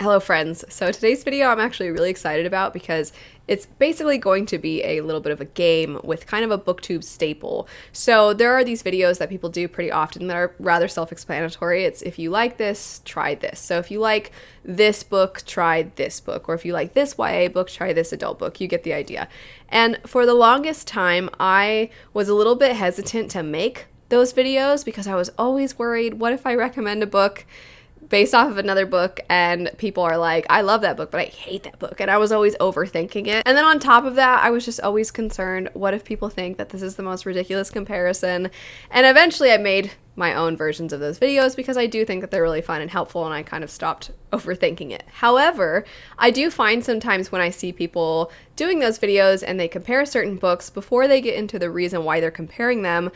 Hello friends. So today's video I'm actually really excited about because it's basically going to be a little bit of a game with kind of a booktube staple. So there are these videos that people do pretty often that are rather self-explanatory. It's if you like this, try this. So if you like this book, try this book. Or if you like this YA book, try this adult book. You get the idea. And for the longest time, I was a little bit hesitant to make those videos because I was always worried, what if I recommend a book based off of another book and people are like, I love that book, but I hate that book. And I was always overthinking it. And then on top of that, I was just always concerned, what if people think that this is the most ridiculous comparison? And eventually I made my own versions of those videos because I do think that they're really fun and helpful, and I kind of stopped overthinking it. However, I do find sometimes when I see people doing those videos and they compare certain books, before they get into the reason why they're comparing them,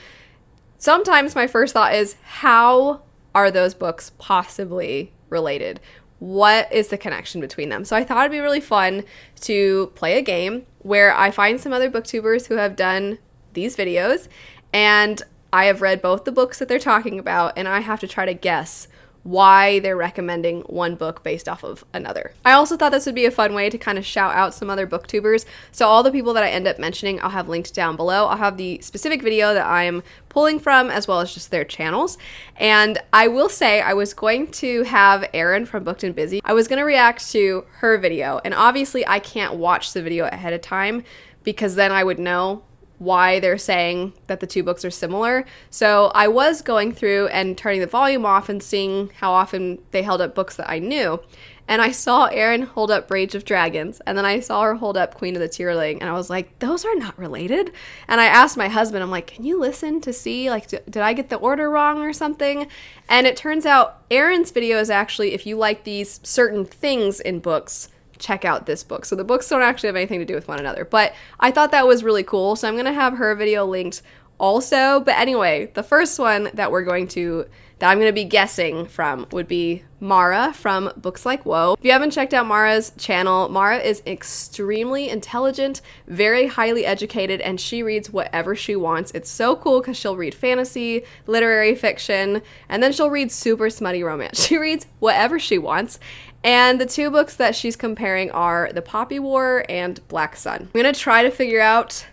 sometimes my first thought is, how are those books possibly related? What is the connection between them? So I thought it'd be really fun to play a game where I find some other booktubers who have done these videos, and I have read both the books that they're talking about, and I have to try to guess why they're recommending one book based off of another. I also thought this would be a fun way to kind of shout out some other booktubers. So all the people that I end up mentioning, I'll have linked down below. I'll have the specific video that I'm pulling from, as well as just their channels. And I will say, I was going to have Erin from Booked and Busy. I was going to react to her video, and obviously I can't watch the video ahead of time because then I would know why they're saying that the two books are similar. So I was going through and turning the volume off and seeing how often they held up books that I knew. And I saw Erin hold up Rage of Dragons, and then I saw her hold up Queen of the Tearling, and I was like, those are not related. And I asked my husband, I'm like, can you listen to see, like, did I get the order wrong or something? And it turns out Erin's video is actually, if you like these certain things in books, check out this book. So the books don't actually have anything to do with one another, but I thought that was really cool. So I'm going to have her video linked also. But anyway, the first one that I'm going to be guessing from would be Mara from Books Like Whoa. If you haven't checked out Mara's channel, Mara is extremely intelligent, very highly educated, and she reads whatever she wants. It's so cool because she'll read fantasy, literary fiction, and then she'll read super smutty romance. She reads whatever she wants. And the two books that she's comparing are The Poppy War and Black Sun. I'm going to try to figure out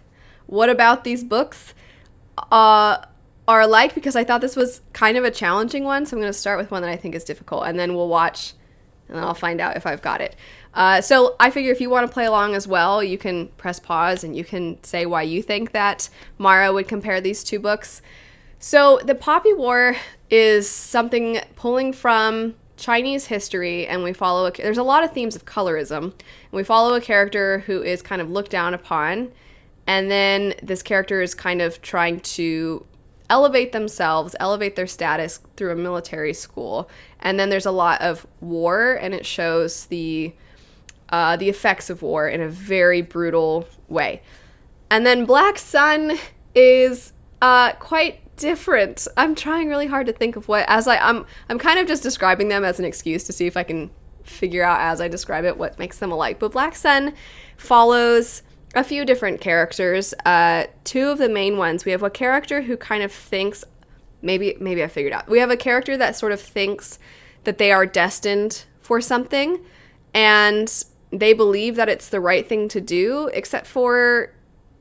what about these books are alike, because I thought this was kind of a challenging one. So I'm going to start with one that I think is difficult, and then we'll watch, and then I'll find out if I've got it. So I figure if you want to play along as well, you can press pause and you can say why you think that Mara would compare these two books. So The Poppy War is something pulling from Chinese history, and we follow there's a lot of themes of colorism, and we follow a character who is kind of looked down upon, and then this character is kind of trying to elevate themselves, elevate their status through a military school. And then there's a lot of war, and it shows the effects of war in a very brutal way. And then Black Sun is quite different. I'm trying really hard to think of what, I'm kind of just describing them as an excuse to see if I can figure out as I describe it what makes them alike. But Black Sun follows a few different characters. Two of the main ones. We have a character who kind of thinks, maybe I figured out. We have a character that sort of thinks that they are destined for something, and they believe that it's the right thing to do, except for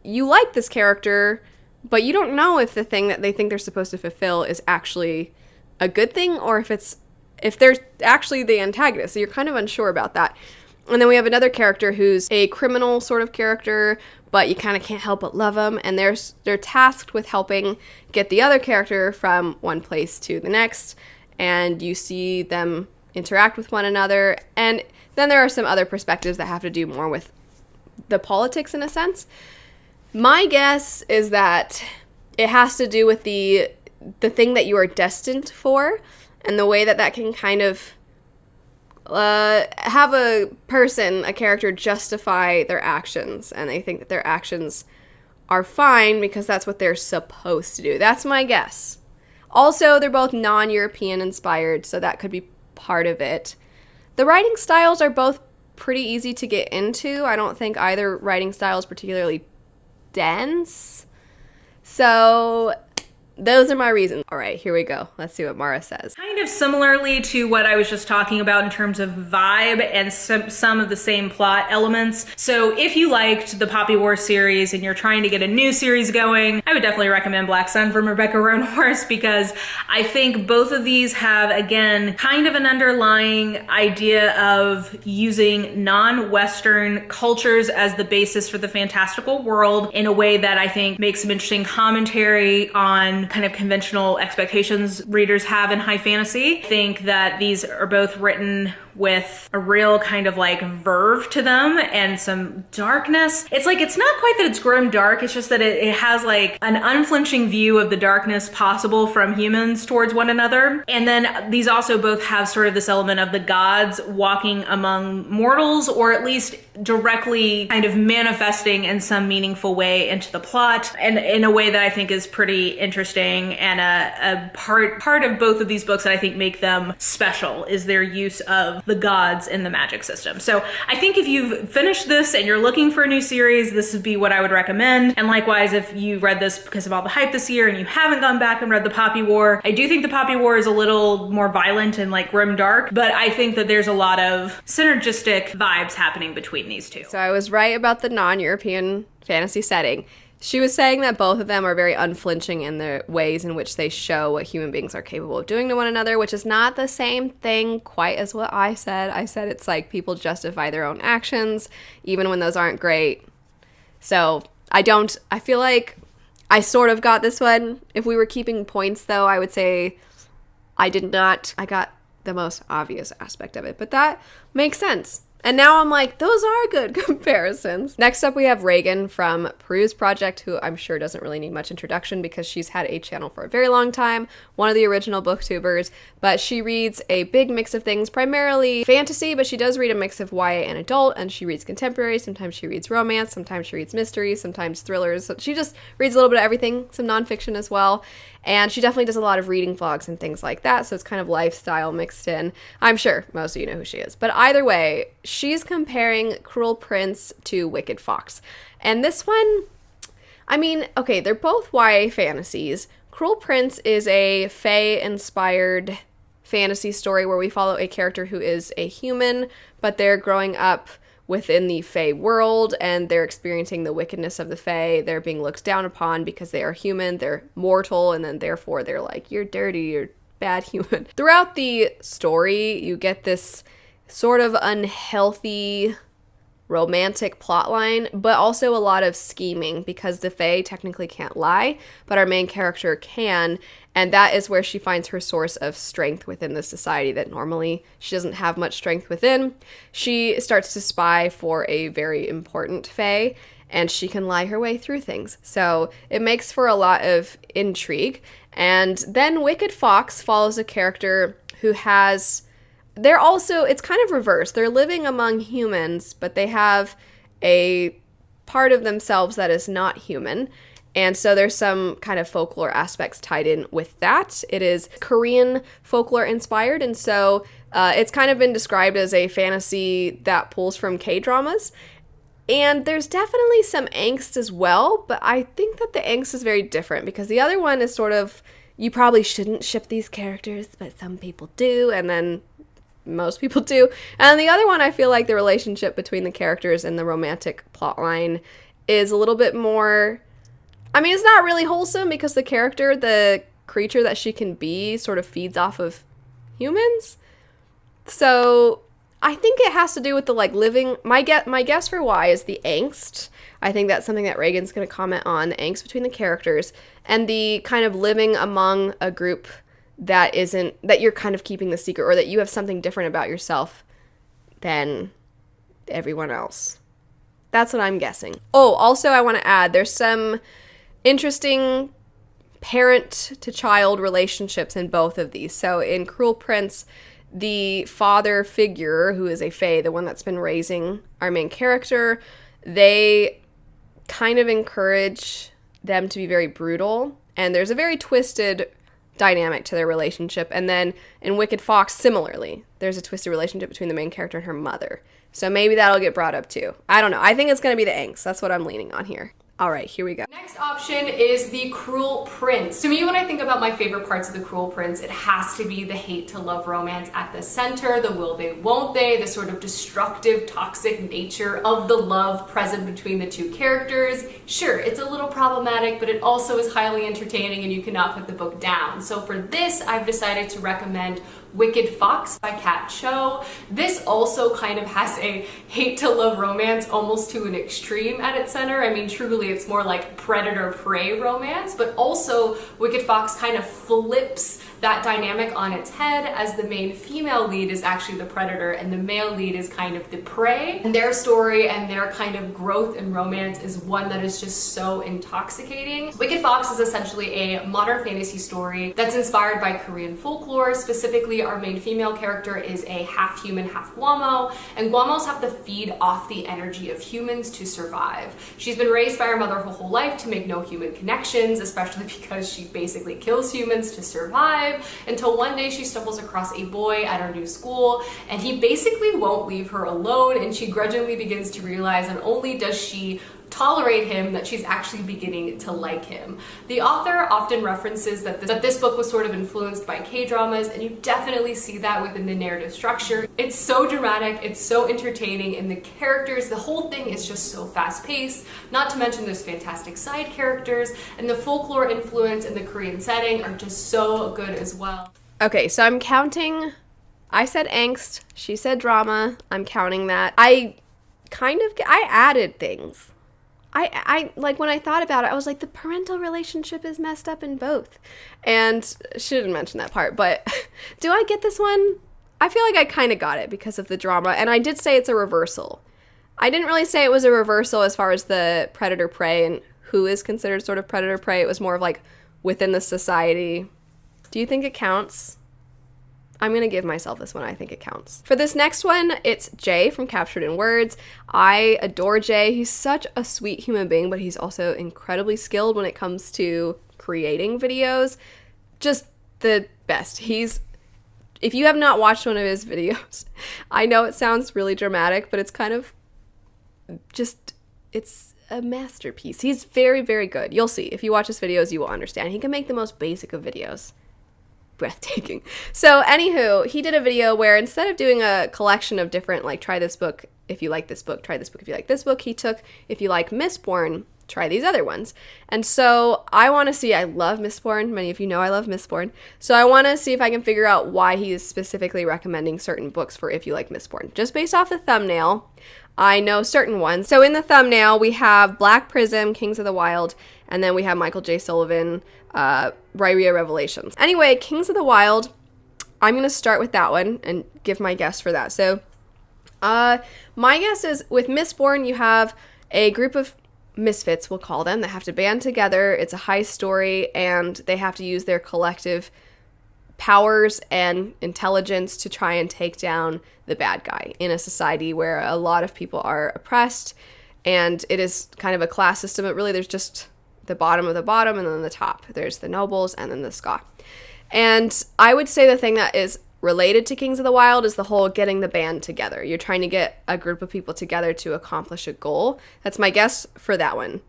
you like this character, but you don't know if the thing that they think they're supposed to fulfill is actually a good thing, or if they're actually the antagonist. So you're kind of unsure about that. And then we have another character who's a criminal sort of character, but you kind of can't help but love them. And they're tasked with helping get the other character from one place to the next. And you see them interact with one another. And then there are some other perspectives that have to do more with the politics in a sense. My guess is that it has to do with the thing that you are destined for, and the way that can kind of have a character justify their actions, and they think that their actions are fine because that's what they're supposed to do. That's my guess. Also, they're both non-European inspired, so that could be part of it. The writing styles are both pretty easy to get into. I don't think either writing style is particularly dense. So those are my reasons. All right, here we go. Let's see what Mara says. Kind of similarly to what I was just talking about in terms of vibe and some of the same plot elements. So if you liked the Poppy War series and you're trying to get a new series going, I would definitely recommend Black Sun from Rebecca Roanhorse, because I think both of these have, again, kind of an underlying idea of using non-Western cultures as the basis for the fantastical world in a way that I think makes some interesting commentary on kind of conventional expectations readers have in high fantasy. I think that these are both written with a real kind of like verve to them and some darkness. It's like, it's not quite that it's grim dark, it's just that it has like an unflinching view of the darkness possible from humans towards one another. And then these also both have sort of this element of the gods walking among mortals, or at least directly kind of manifesting in some meaningful way into the plot, and in a way that I think is pretty interesting, and a part of both of these books that I think make them special is their use of the gods in the magic system. So I think if you've finished this and you're looking for a new series, this would be what I would recommend. And likewise, if you read this because of all the hype this year and you haven't gone back and read the Poppy War, I do think the Poppy War is a little more violent and like grim dark, but I think that there's a lot of synergistic vibes happening between these two. So I was right about the non-European fantasy setting. She was saying that both of them are very unflinching in the ways in which they show what human beings are capable of doing to one another, which is not the same thing quite as what I said. I said it's like people justify their own actions, even when those aren't great. So I feel like I sort of got this one. If we were keeping points, though, I would say I did not. I got the most obvious aspect of it, but that makes sense. And now I'm like, those are good comparisons. Next up, we have Reagan from Peruse Project, who I'm sure doesn't really need much introduction because she's had a channel for a very long time, one of the original booktubers, but she reads a big mix of things, primarily fantasy, but she does read a mix of YA and adult, and she reads contemporary, sometimes she reads romance, sometimes she reads mystery, sometimes thrillers. So she just reads a little bit of everything, some nonfiction as well. And she definitely does a lot of reading vlogs and things like that, so it's kind of lifestyle mixed in. I'm sure most of you know who she is. But either way, she's comparing Cruel Prince to Wicked Fox. And this one, I mean, okay, they're both YA fantasies. Cruel Prince is a fae-inspired fantasy story where we follow a character who is a human, but they're growing up within the Fae world, and they're experiencing the wickedness of the Fae. They're being looked down upon because they are human, they're mortal, and then therefore they're like, you're dirty, you're bad human. Throughout the story, you get this sort of unhealthy romantic plotline, but also a lot of scheming because the Fae technically can't lie, but our main character can, and that is where she finds her source of strength within the society that normally she doesn't have much strength within. She starts to spy for a very important Fae, and she can lie her way through things. So it makes for a lot of intrigue. And then Wicked Fox follows a character who has... it's kind of reversed. They're living among humans, but they have a part of themselves that is not human. And so there's some kind of folklore aspects tied in with that. It is Korean folklore inspired, and so it's kind of been described as a fantasy that pulls from K-dramas. And there's definitely some angst as well, but I think that the angst is very different because the other one is sort of, you probably shouldn't ship these characters, but some people do, and then most people do. And the other one, I feel like the relationship between the characters and the romantic plotline is a little bit more... I mean, it's not really wholesome because the character, the creature that she can be, sort of feeds off of humans. So I think it has to do with the living... My guess for why is the angst. I think that's something that Reagan's going to comment on, the angst between the characters and the kind of living among a group that you're kind of keeping the secret, or that you have something different about yourself than everyone else. That's what I'm guessing. Oh, also I want to add, there's some interesting parent-to-child relationships in both of these. So in Cruel Prince, the father figure, who is a fae, the one that's been raising our main character, they kind of encourage them to be very brutal, and there's a very twisted dynamic to their relationship. And then in Wicked Fox, similarly, there's a twisted relationship between the main character and her mother. So maybe that'll get brought up too. I don't know. I think it's going to be the angst. That's what I'm leaning on here. All right, here we go. Next option is The Cruel Prince. To me, when I think about my favorite parts of The Cruel Prince, it has to be the hate to love romance at the center, the will they, won't they, the sort of destructive, toxic nature of the love present between the two characters. Sure, it's a little problematic, but it also is highly entertaining and you cannot put the book down. So for this, I've decided to recommend Wicked Fox by Kat Cho. This also kind of has a hate to love romance almost to an extreme at its center. I mean, truly it's more like predator-prey romance, but also Wicked Fox kind of flips that dynamic on its head, as the main female lead is actually the predator and the male lead is kind of the prey. And their story and their kind of growth in romance is one that is just so intoxicating. Wicked Fox is essentially a modern fantasy story that's inspired by Korean folklore. Specifically, our main female character is a half human, half Guamo, and Guamos have to feed off the energy of humans to survive. She's been raised by her mother her whole life to make no human connections, especially because she basically kills humans to survive, until one day she stumbles across a boy at her new school, and he basically won't leave her alone, and she grudgingly begins to realize not only does she tolerate him, that she's actually beginning to like him. The author often references that this book was sort of influenced by K-dramas, and you definitely see that within the narrative structure. It's so dramatic, it's so entertaining, and the characters, the whole thing is just so fast-paced, not to mention there's fantastic side characters, and the folklore influence in the Korean setting are just so good as well. Okay, so I'm counting, I said angst, she said drama, I'm counting that. I added things. I like, when I thought about it, I was like, the parental relationship is messed up in both. And she didn't mention that part, but do I get this one? I feel like I kind of got it because of the drama. And I did say it's a reversal. I didn't really say it was a reversal as far as the predator-prey and who is considered sort of predator-prey. It was more of like within the society. Do you think it counts? I'm going to give myself this one. I think it counts. For this next one, it's Jay from Captured in Words. I adore Jay. He's such a sweet human being, but he's also incredibly skilled when it comes to creating videos. Just the best. If you have not watched one of his videos, I know it sounds really dramatic, but it's kind of just, it's a masterpiece. He's very, very good. You'll see. If you watch his videos, you will understand. He can make the most basic of videos. Breathtaking. So anywho, he did a video where instead of doing a collection of different, like, try this book if you like this book, try this book if you like this book, he took, if you like Mistborn, try these other ones. And so I want to see, I love Mistborn. Many of you know I love Mistborn. So I want to see if I can figure out why he is specifically recommending certain books for if you like Mistborn. Just based off the thumbnail, I know certain ones. So in the thumbnail, we have Black Prism, Kings of the Wild, and then we have Michael J. Sullivan, Rhyria Revelations. Anyway, Kings of the Wild, I'm going to start with that one and give my guess for that. So my guess is with Mistborn, you have a group of misfits, we'll call them, that have to band together. It's a high story, and they have to use their collective powers and intelligence to try and take down the bad guy in a society where a lot of people are oppressed, and it is kind of a class system, but really there's just the bottom of the bottom and then the top. There's the nobles and then the ska. And I would say the thing that is related to Kings of the Wild is the whole getting the band together. You're trying to get a group of people together to accomplish a goal. That's my guess for that one.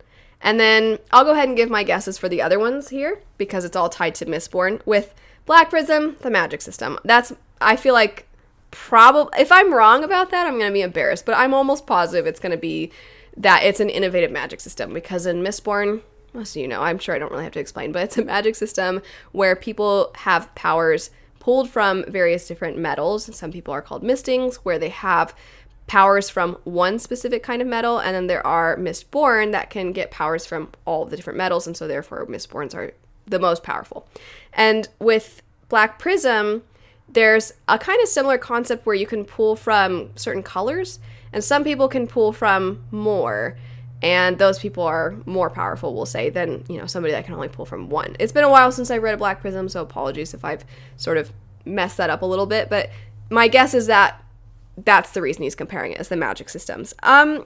And then I'll go ahead and give my guesses for the other ones here because it's all tied to Mistborn. With Black Prism, the magic system. That's, I feel like, probably, if I'm wrong about that, I'm going to be embarrassed, but I'm almost positive it's going to be that it's an innovative magic system, because in Mistborn, most of you know, I'm sure I don't really have to explain, but it's a magic system where people have powers pulled from various different metals. Some people are called mistings, where they have powers from one specific kind of metal, and then there are Mistborn that can get powers from all of the different metals, and so therefore Mistborns are the most powerful. And with Black Prism, there's a kind of similar concept where you can pull from certain colors, and some people can pull from more, and those people are more powerful, we'll say, than, you know, somebody that can only pull from one. It's been a while since I read a Black Prism, so apologies if I've sort of messed that up a little bit, but my guess is that that's the reason he's comparing it, as the magic systems. I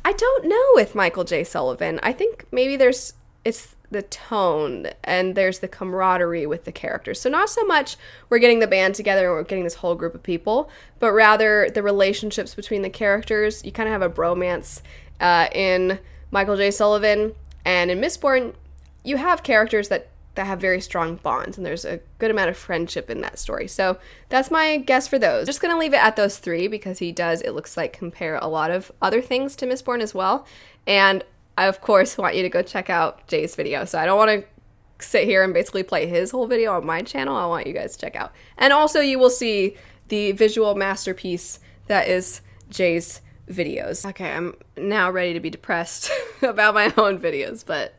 don't know with Michael J. Sullivan. I think maybe it's the tone, and there's the camaraderie with the characters. So not so much we're getting the band together and we're getting this whole group of people, but rather the relationships between the characters. You kind of have a bromance in Michael J. Sullivan. And in Mistborn, you have characters that have very strong bonds, and there's a good amount of friendship in that story. So that's my guess for those. Just gonna leave it at those three because he does, it looks like, compare a lot of other things to Mistborn as well. And I, of course, want you to go check out Jay's video. So I don't want to sit here and basically play his whole video on my channel. I want you guys to check out. And also you will see the visual masterpiece that is Jay's videos. Okay, I'm now ready to be depressed about my own videos, but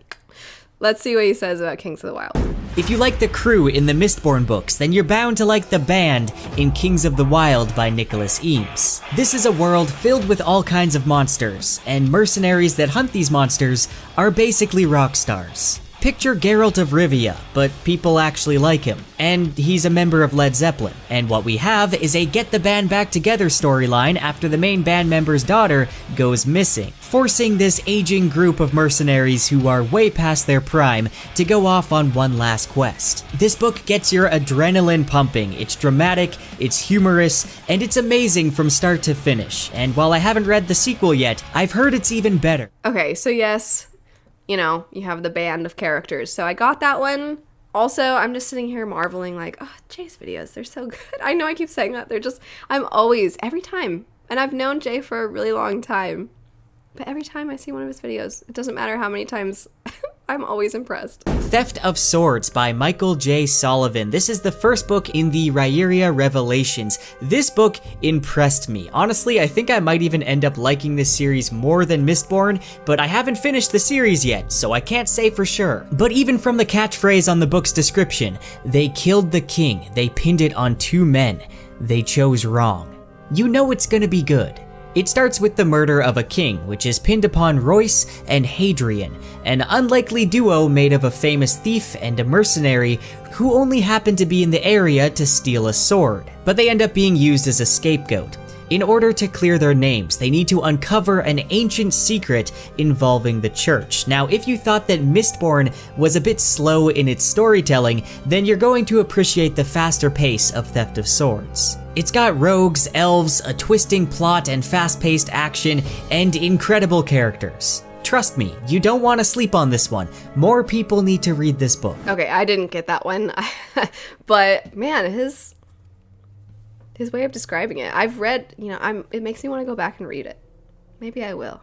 let's see what he says about Kings of the Wild. If you like the crew in the Mistborn books, then you're bound to like the band in Kings of the Wild by Nicholas Eames. This is a world filled with all kinds of monsters, and mercenaries that hunt these monsters are basically rock stars. Picture Geralt of Rivia, but people actually like him, and he's a member of Led Zeppelin. And what we have is a get the band back together storyline after the main band member's daughter goes missing, forcing this aging group of mercenaries who are way past their prime to go off on one last quest. This book gets your adrenaline pumping. It's dramatic, it's humorous, and it's amazing from start to finish. And while I haven't read the sequel yet, I've heard it's even better. Okay, so yes, you know, you have the band of characters. So I got that one. Also, I'm just sitting here marveling like, oh, Jay's videos, they're so good. I know I keep saying that. They're just, I'm always, every time, and I've known Jay for a really long time, but every time I see one of his videos, it doesn't matter how many times, I'm always impressed. Theft of Swords by Michael J. Sullivan. This is the first book in the Rhaeria Revelations. This book impressed me. Honestly, I think I might even end up liking this series more than Mistborn, but I haven't finished the series yet, so I can't say for sure. But even from the catchphrase on the book's description, they killed the king, they pinned it on 2 men, they chose wrong. You know it's gonna be good. It starts with the murder of a king, which is pinned upon Royce and Hadrian, an unlikely duo made of a famous thief and a mercenary who only happened to be in the area to steal a sword. But they end up being used as a scapegoat. In order to clear their names, they need to uncover an ancient secret involving the church. Now, if you thought that Mistborn was a bit slow in its storytelling, then you're going to appreciate the faster pace of Theft of Swords. It's got rogues, elves, a twisting plot and fast-paced action, and incredible characters. Trust me, you don't want to sleep on this one. More people need to read this book. Okay, I didn't get that one, but man, his way of describing it, I've read, you know, it makes me want to go back and read it. Maybe I will.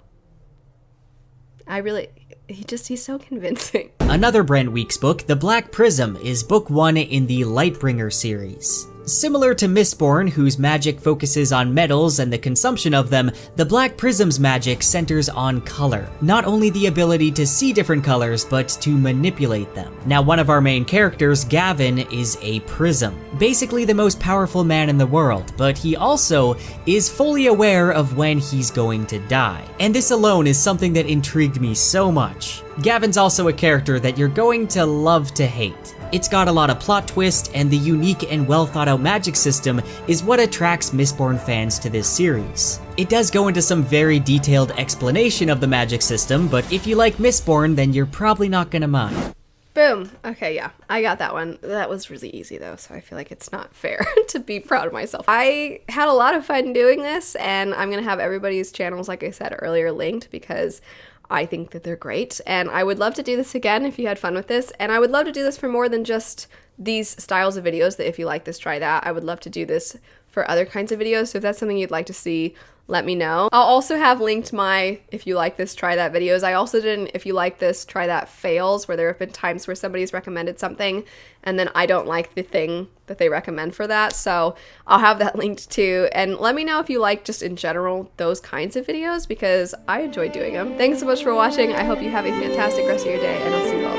He's so convincing. Another Brent Weeks book, The Black Prism, is book 1 in the Lightbringer series. Similar to Mistborn, whose magic focuses on metals and the consumption of them, the Black Prism's magic centers on color. Not only the ability to see different colors, but to manipulate them. Now, one of our main characters, Gavin, is a prism. Basically the most powerful man in the world, but he also is fully aware of when he's going to die. And this alone is something that intrigued me so much. Gavin's also a character that you're going to love to hate. It's got a lot of plot twist, and the unique and well thought out magic system is what attracts Mistborn fans to this series. It does go into some very detailed explanation of the magic system, but if you like Mistborn, then you're probably not gonna mind. Boom. Okay, yeah, I got that one. That was really easy though, so I feel like it's not fair to be proud of myself. I had a lot of fun doing this, and I'm gonna have everybody's channels, like I said earlier, linked because I think that they're great, and I would love to do this again if you had fun with this, and I would love to do this for more than just these styles of videos, that if you like this, try that. I would love to do this for other kinds of videos, so if that's something you'd like to see, let me know. I'll also have linked my if you like this, try that videos. I also did an if you like this, try that fails, where there have been times where somebody's recommended something and then I don't like the thing that they recommend for that, so I'll have that linked too. And let me know if you like just in general those kinds of videos, because I enjoy doing them. Thanks so much for watching. I hope you have a fantastic rest of your day, and I'll see you all